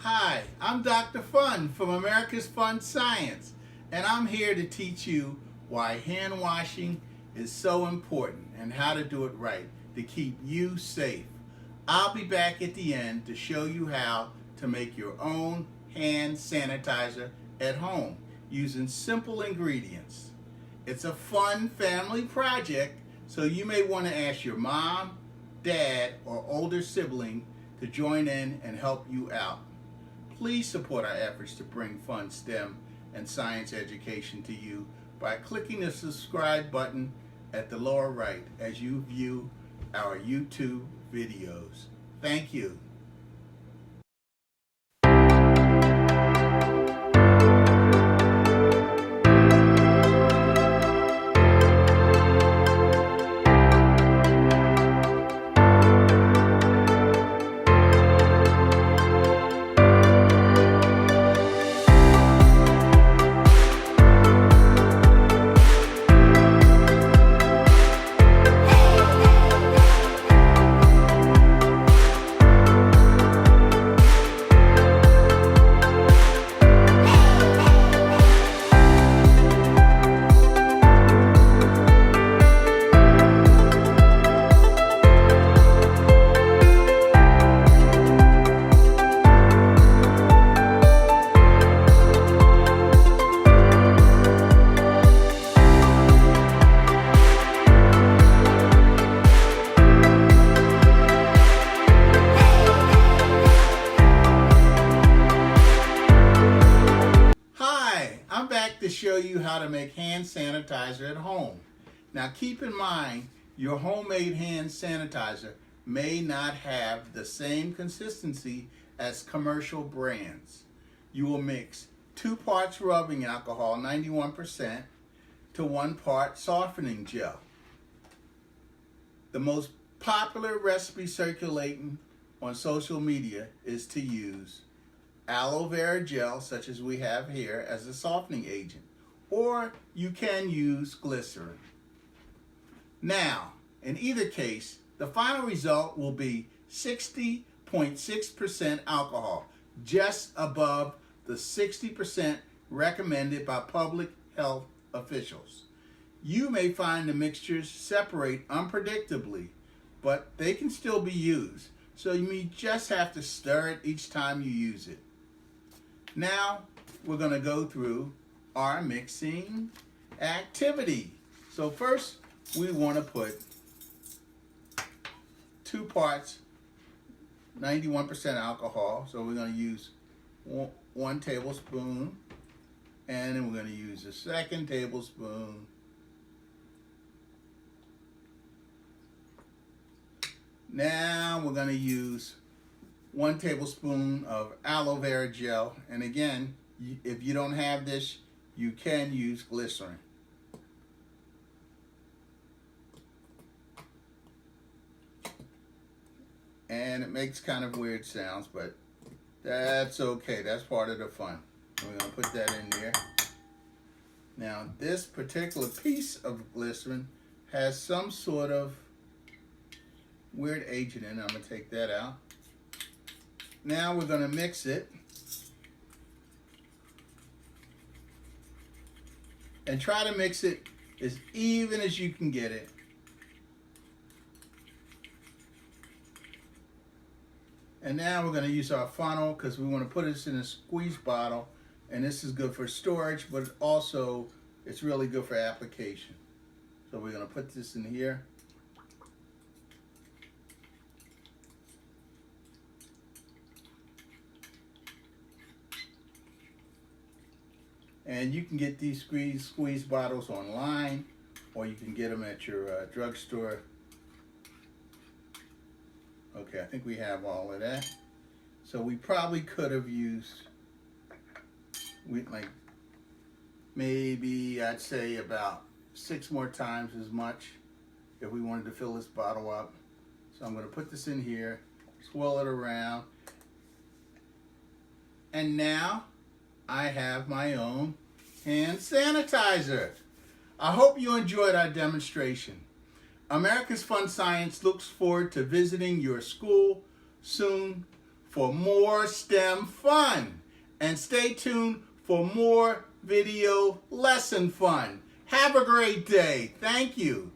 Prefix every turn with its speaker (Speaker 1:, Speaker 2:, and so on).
Speaker 1: Hi, I'm Dr. Fun from America's Fun Science, and I'm here to teach you why hand washing is so important and how to do it right to keep you safe. I'll be back at the end to show you how to make your own hand sanitizer at home using simple ingredients. It's a fun family project, so you may want to ask your mom, dad, or older sibling to join in and help you out. Please support our efforts to bring fun STEM and science education to you by clicking the subscribe button at the lower right as you view our YouTube videos. Thank you. I'm back to show you how to make hand sanitizer at home. Now keep in mind, your homemade hand sanitizer may not have the same consistency as commercial brands. You will mix 2 parts rubbing alcohol, 91%, to 1 part softening gel. The most popular recipe circulating on social media is to use aloe vera gel, such as we have here, as a softening agent, or you can use glycerin. Now, in either case, the final result will be 60.6% alcohol, just above the 60% recommended by public health officials. You may find the mixtures separate unpredictably, but they can still be used, so you may just have to stir it each time you use it. Now, we're going to go through our mixing activity. So first, we want to put 2 parts, 91% alcohol. So we're going to use 1 tablespoon, and then we're going to use a 2nd tablespoon. Now we're going to use 1 tablespoon of aloe vera gel, and again, if you don't have this, you can use glycerin. And it makes kind of weird sounds, but that's okay. That's part of the fun. We're going to put that in there. Now, this particular piece of glycerin has some sort of weird agent in it. I'm going to take that out. Now we're going to mix it and try to mix it as even as you can get it. And now we're going to use our funnel because we want to put this in a squeeze bottle, and this is good for storage, but also it's really good for application. So we're going to put this in here. And you can get these squeeze bottles online, or you can get them at your drugstore. Okay, I think we have all of that. So we probably could have used, maybe I'd say about 6 more times as much if we wanted to fill this bottle up. So I'm going to put this in here, swirl it around, and now I have my own hand sanitizer. I hope you enjoyed our demonstration. America's Fun Science looks forward to visiting your school soon for more STEM fun. And stay tuned for more video lesson fun. Have a great day. Thank you.